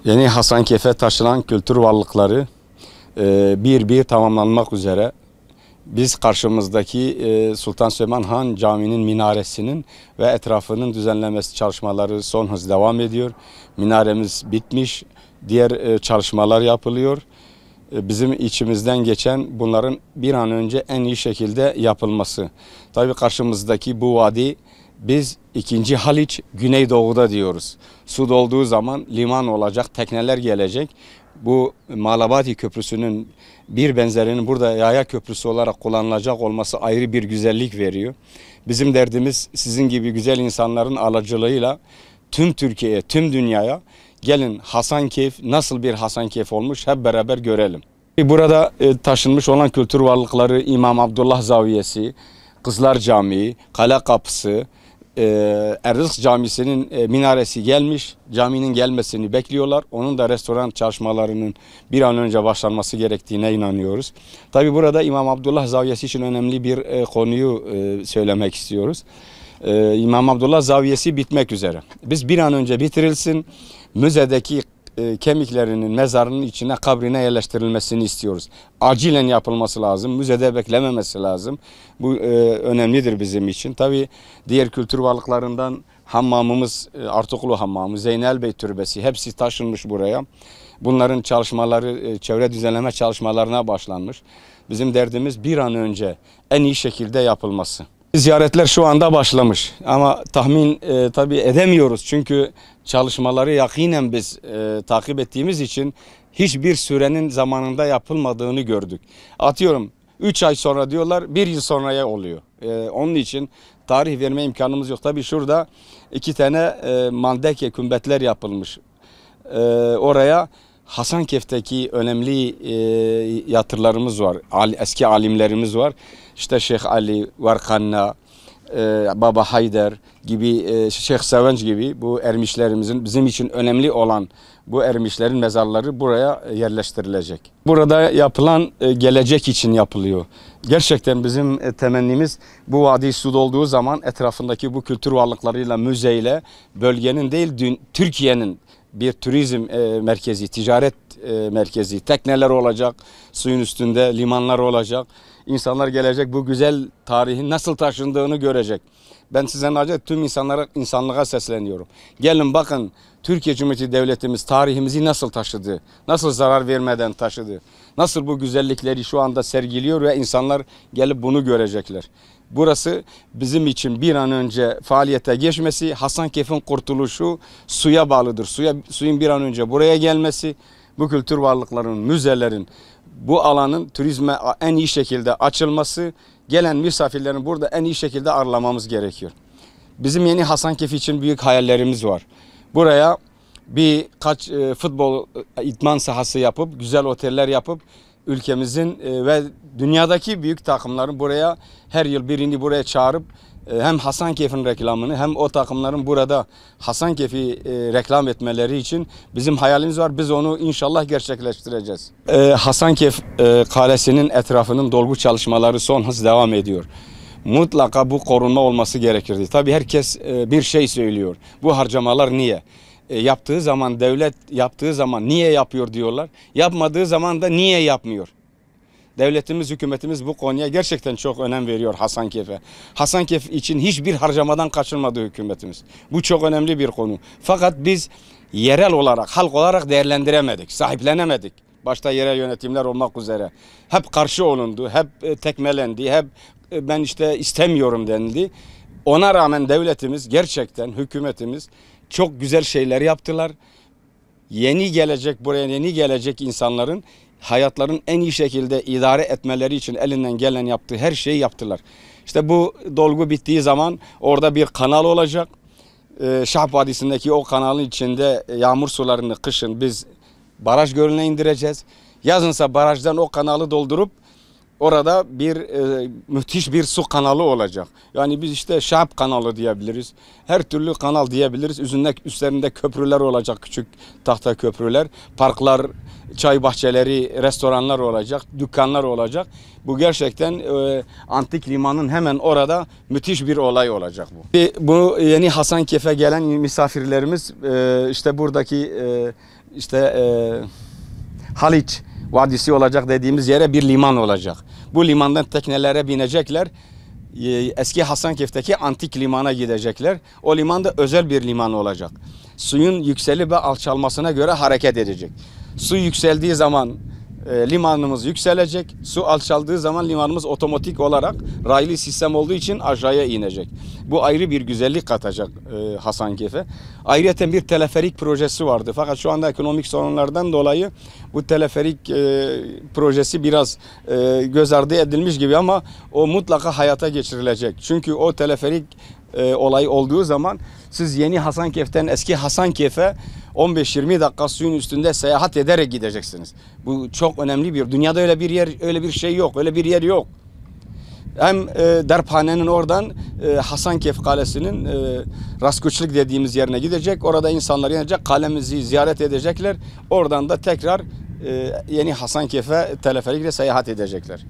Yeni Hasankeyf'e taşınan kültür varlıkları bir bir tamamlanmak üzere. Biz karşımızdaki Sultan Süleyman Han Camii'nin minaresinin ve etrafının düzenlemesi çalışmaları son hız devam ediyor. Minaremiz bitmiş, diğer çalışmalar yapılıyor. Bizim içimizden geçen bunların bir an önce en iyi şekilde yapılması. Tabii karşımızdaki bu vadi, biz 2. Haliç Güneydoğu'da diyoruz. Su dolduğu zaman liman olacak, tekneler gelecek. Bu Malabadi Köprüsü'nün bir benzerinin burada yaya köprüsü olarak kullanılacak olması ayrı bir güzellik veriyor. Bizim derdimiz sizin gibi güzel insanların aracılığıyla tüm Türkiye'ye, tüm dünyaya gelin Hasankeyf nasıl bir Hasankeyf olmuş hep beraber görelim. Burada taşınmış olan kültür varlıkları İmam Abdullah Zaviyesi, Kızlar Camii, Kale Kapısı, Erzurum Camisi'nin minaresi gelmiş. Caminin gelmesini bekliyorlar. Onun da restoran çalışmalarının bir an önce başlanması gerektiğine inanıyoruz. Tabi burada İmam Abdullah Zaviyesi için önemli bir konuyu söylemek istiyoruz. İmam Abdullah Zaviyesi bitmek üzere. Biz bir an önce bitirilsin. Müzedeki kemiklerinin mezarının içine, kabrine yerleştirilmesini istiyoruz. Acilen yapılması lazım. Müzede beklememesi lazım. Bu önemlidir bizim için. Tabii diğer kültür varlıklarından hammamımız, Artuklu Hammamı, Zeynel Bey Türbesi hepsi taşınmış buraya. Bunların çalışmaları, çevre düzenleme çalışmalarına başlanmış. Bizim derdimiz bir an önce en iyi şekilde yapılması. Ziyaretler şu anda başlamış ama tahmin tabii edemiyoruz çünkü çalışmaları yakinen biz takip ettiğimiz için hiçbir sürenin zamanında yapılmadığını gördük. Atıyorum 3 ay sonra diyorlar, 1 yıl sonraya oluyor. Onun için tarih verme imkanımız yok. Tabii şurada 2 tane mandeke kümbetler yapılmış. Oraya Hasankeyf'teki önemli yatırlarımız var. Eski alimlerimiz var. İşte Şeyh Ali, Varkanna, Baba Haydar gibi, Şeyh Sevenç gibi bu ermişlerimizin bizim için önemli olan bu ermişlerin mezarları buraya yerleştirilecek. Burada yapılan gelecek için yapılıyor. Gerçekten bizim temennimiz bu vadi su dolduğu zaman etrafındaki bu kültür varlıklarıyla, müzeyle bölgenin değil Türkiye'nin bir turizm merkezi, ticaret merkezi, tekneler olacak, suyun üstünde limanlar olacak. İnsanlar gelecek, bu güzel tarihin nasıl taşındığını görecek. Ben sizden acaba tüm insanlığa sesleniyorum. Gelin bakın Türkiye Cumhuriyeti Devletimiz tarihimizi nasıl taşıdı, nasıl zarar vermeden taşıdı, nasıl bu güzellikleri şu anda sergiliyor ve insanlar gelip bunu görecekler. Burası bizim için bir an önce faaliyete geçmesi, Hasankeyf'in kurtuluşu suya bağlıdır. Suyun bir an önce buraya gelmesi, bu kültür varlıklarının, müzelerin, bu alanın turizme en iyi şekilde açılması, gelen misafirlerin burada en iyi şekilde ağırlamamız gerekiyor. Bizim yeni Hasankeyf için büyük hayallerimiz var. Buraya birkaç futbol idman sahası yapıp, güzel oteller yapıp, ülkemizin ve dünyadaki büyük takımların buraya her yıl birini buraya çağırıp hem Hasankeyf'in reklamını hem o takımların burada Hasankeyf'i reklam etmeleri için bizim hayalimiz var. Biz onu inşallah gerçekleştireceğiz. Hasankeyf Kalesi'nin etrafının dolgu çalışmaları son hız devam ediyor. Mutlaka bu korunma olması gerekirdi. Tabii herkes bir şey söylüyor. Bu harcamalar niye? Yaptığı zaman devlet yaptığı zaman niye yapıyor diyorlar. Yapmadığı zaman da niye yapmıyor? Devletimiz, hükümetimiz bu konuya gerçekten çok önem veriyor Hasankeyf'e. Hasankeyf için hiçbir harcamadan kaçınmadı hükümetimiz. Bu çok önemli bir konu. Fakat biz yerel olarak, halk olarak değerlendiremedik, sahiplenemedik. Başta yerel yönetimler olmak üzere. Hep karşı olundu, hep tekmelendi, hep ben işte istemiyorum denildi. Ona rağmen devletimiz, gerçekten hükümetimiz çok güzel şeyler yaptılar. Buraya yeni gelecek insanların hayatların en iyi şekilde idare etmeleri için elinden gelen yaptığı her şeyi yaptılar. İşte bu dolgu bittiği zaman orada bir kanal olacak. Şahap Vadisi'ndeki o kanalın içinde yağmur sularını kışın biz baraj gölüne indireceğiz. Yazınsa barajdan o kanalı doldurup orada müthiş bir su kanalı olacak. Yani biz işte Şahap kanalı diyebiliriz. Her türlü kanal diyebiliriz. Üstlerinde köprüler olacak, küçük tahta köprüler. Parklar, çay bahçeleri, restoranlar olacak, dükkanlar olacak. Bu gerçekten antik limanın hemen orada müthiş bir olay olacak bu. Bu yeni Hasankeyf'e gelen misafirlerimiz işte buradaki işte Haliç Vadisi olacak dediğimiz yere bir liman olacak. Bu limandan teknelere binecekler. Eski Hasankeyf'teki antik limana gidecekler. O liman da özel bir liman olacak. Suyun yükselip ve alçalmasına göre hareket edecek. Su yükseldiği zaman limanımız yükselecek. Su alçaldığı zaman limanımız otomatik olarak raylı sistem olduğu için aşağıya inecek. Bu ayrı bir güzellik katacak Hasankeyf'e. Ayrıca bir teleferik projesi vardı. Fakat şu anda ekonomik sorunlardan dolayı bu teleferik projesi biraz göz ardı edilmiş gibi ama o mutlaka hayata geçirilecek. Çünkü o teleferik olayı olduğu zaman siz yeni Hasankeyf'ten eski Hasankeyf'e 15-20 dakika suyun üstünde seyahat ederek gideceksiniz. Bu çok önemli bir. Dünyada öyle bir yer, öyle bir şey yok. Öyle bir yer yok. Hem Darphane'nin oradan Hasankeyf Kalesi'nin Raskoçluk dediğimiz yerine gidecek. Orada insanlar inecek, kalemizi ziyaret edecekler. Oradan da tekrar yeni Hasankeyf'e teleferikle seyahat edecekler.